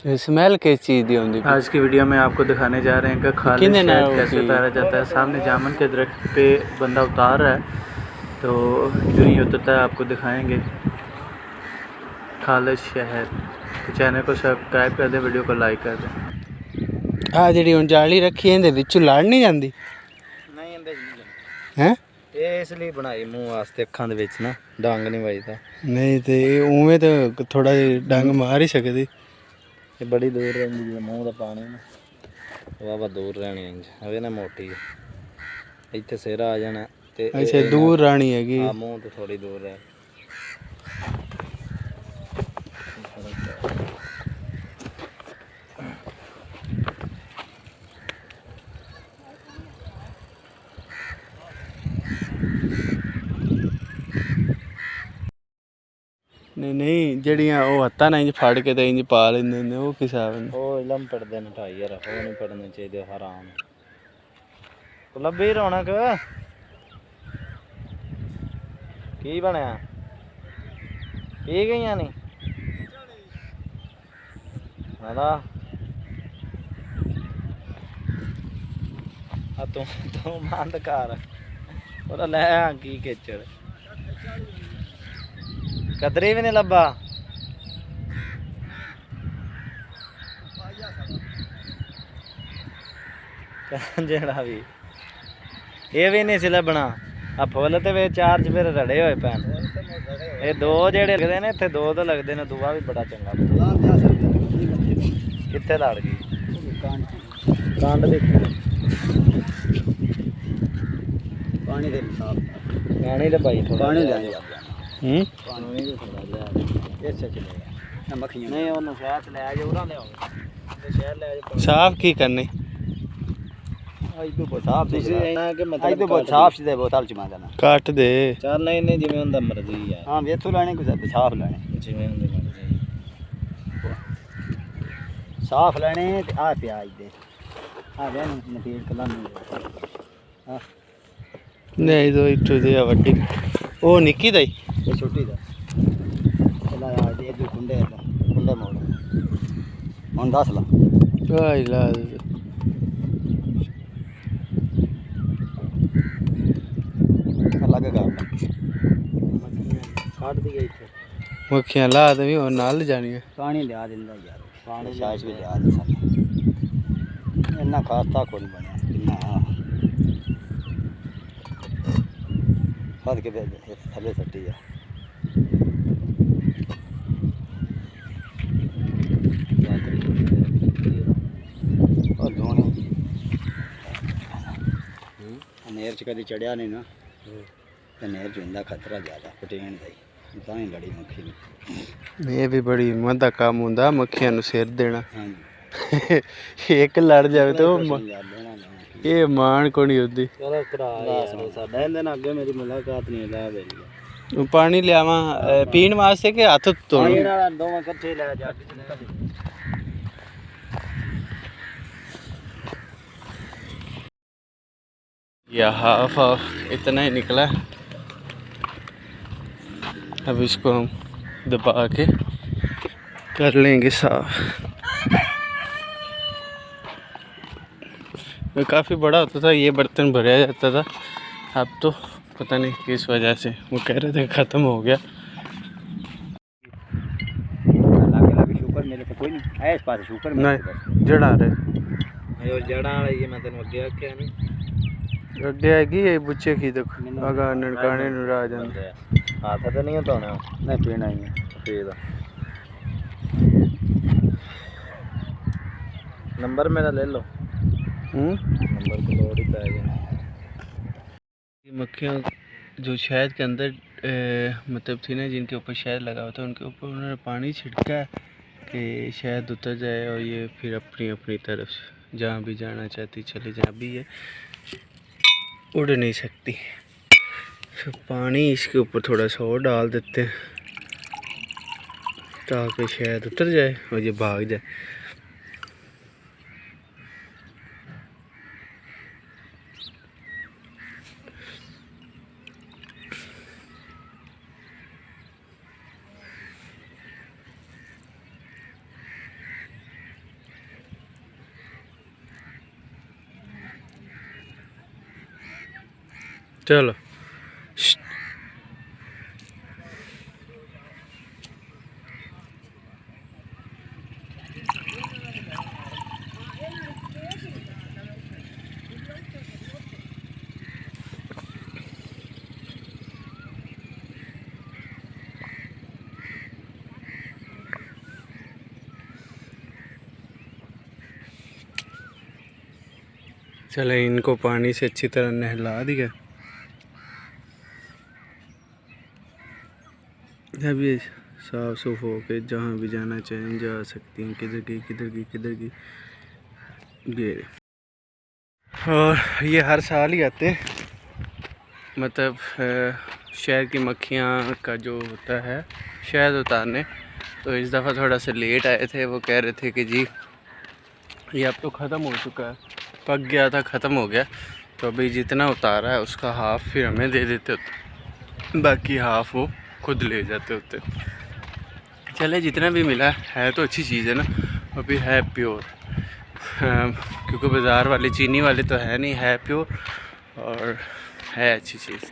Smell किस चीज़ की होती? आज की वीडियो में आपको दिखाने जा रहे हैं कि खालिश शहद कैसे उतारा जाता है। सामने जामुन के दरख्त पे बंदा उतार रहा है, तो जो ही उतरता है आपको दिखाएंगे खालिश शहद। तो चैनल को सब्सक्राइब कर दें, वीडियो को लाइक कर दें। आ जी हम जाली रखी है, विचों लड़ नहीं जाती? नहीं हैं ये इसलिए बनाई मूँह वास्ते, अखां दे विच ना डंग नहीं वजदा। नहीं तो उवें तो थोड़ा डंग मार ही सकती। ये बड़ी दूर रहिंदी है मूँह दा पानी ना, वावा दूर रहनी इंज हवे ना मोटी इत्थे सिर आ जाना ते अच्छा दूर रानी हैगी। हां मूँह तो थोड़ी दूर रह। नहीं नहीं जड़ियाँ वो हत्था ना इंज फड़ के तो इंज पा लेंदे ने, वो किस हिसाब ने? ओ इलम पढ़दे ने ढाई यार, वो नहीं पढ़ने चाहिए हराम। तो लब्बी रौनक की बनया पी गई नहीं हाला तू तू बंद कर और ले की केचड़ कदरी भी नहीं लब्बा। जेड़ा भी ये भी नहीं सी लभना। आ फुल ते वे चार चफेरे रड़े हुए पैन, ये दो जेड़े लगदे ने इत्थे, दो तो लगदे ने, दूआ भी बड़ा चंगा। कित्थे लड़ गई कांड दे पानी दे पानी दे भाई थोड़ा पानी ले पानी दे थोड़ा ले ऐसे चलेगा ना मक्खियां नहीं ओनु शहद ले आ, उरा ले आओ ते शहद ले आ। साफ की करने आई तो बहुत साफ के मतलब आई तो बहुत साफ सीधे बोतल च मांगना काट दे चल नहीं नहीं जिवें हुंदा मर्जी यार। हां वेथों लाने कुछ साफ लाने जिवें हुंदी मर्जी साफ लाने ते आ प्याज दे आ वे नतीज कला नहीं। हां नहीं तो इत्थों दे वड्डी ओ निक्की दा ये छोटी दा चला आ दे दो कुंडे मोड़ हुन 10 ला आई ला लगे काट दी गई थे मक्खियां ला दे भी और नाल जानी है। पानी लिया दिंदा यार, पानी शायद भी लिया दे सन इन्ना खासा कोई बनया इन्ना फद के थले सट्टी है और धोने नेर च कदी चढ़िया नहीं ना, तो नेर च हुंदा खतरा ज़्यादा पटेन दा ही तां ही लड़ी मक्खी। ये भी बड़ी हिम्मत का काम हुंदा मक्खियां नु सिर देना। हाँ एक लड़ जाए तो ये मान को नहीं होती। चलो करा यार साडा इंदे नाल अगे मेरी मुलाकात नहीं ला बेली। पानी लियावा पीण वास्ते के हाथ धोने? पानी नाल दोवां इकट्ठे ले जा। या हाफ इतना ही निकला। अब इसको हम दबा के कर लेंगे साफ। काफ़ी बड़ा होता था ये बर्तन, भरा जाता था। अब तो पता नहीं किस वजह से वो कह रहे थे ख़त्म हो गया। शुगर मेरे तो कोई नहीं है इस पास, शुगर नहीं जड़ा रहे जड़ा ये मैं तेन अगे आख्या नहीं अगे हैगी ये बुच्चे की देखो अगा ननकाने नु आ जांदे हाथ तो नहीं धोने नहीं पीना ही है। नंबर मेरा ले लो, नंबर को लोड ही पै जाए। मक्खियाँ जो शहद के अंदर मतलब थी ना, जिनके ऊपर शहद लगा हुआ था, उनके ऊपर उन्होंने पानी छिड़का कि शहद उतर जाए और ये फिर अपनी अपनी तरफ जहाँ भी जाना चाहती चले जाए। अभी ये उड़ नहीं सकती, तो पानी इसके ऊपर थोड़ा सा और डाल देते हैं ताकि शहद उतर जाए और ये भाग जाए। चलो चले इनको पानी से अच्छी तरह नहला दिया। अब ये साफ सुफ हो के जहाँ भी जाना चाहें जा सकती हैं, किधर की किधर की किधर की। ये और ये हर साल ही आते हैं, मतलब शहर की मक्खियाँ का जो होता है शहद उतारने। तो इस दफ़ा थोड़ा सा लेट आए थे। वो कह रहे थे कि जी ये अब तो ख़त्म हो चुका है, पक गया था, ख़त्म हो गया, तो अभी जितना उतारा है उसका हाफ़ फिर हमें दे देते होते, बाकी हाफ़ वो खुद ले जाते होते। चले जितना भी मिला है तो अच्छी चीज़ है ना, और भी है प्योर, क्योंकि बाज़ार वाले चीनी वाले तो है नहीं, है प्योर और है अच्छी चीज़।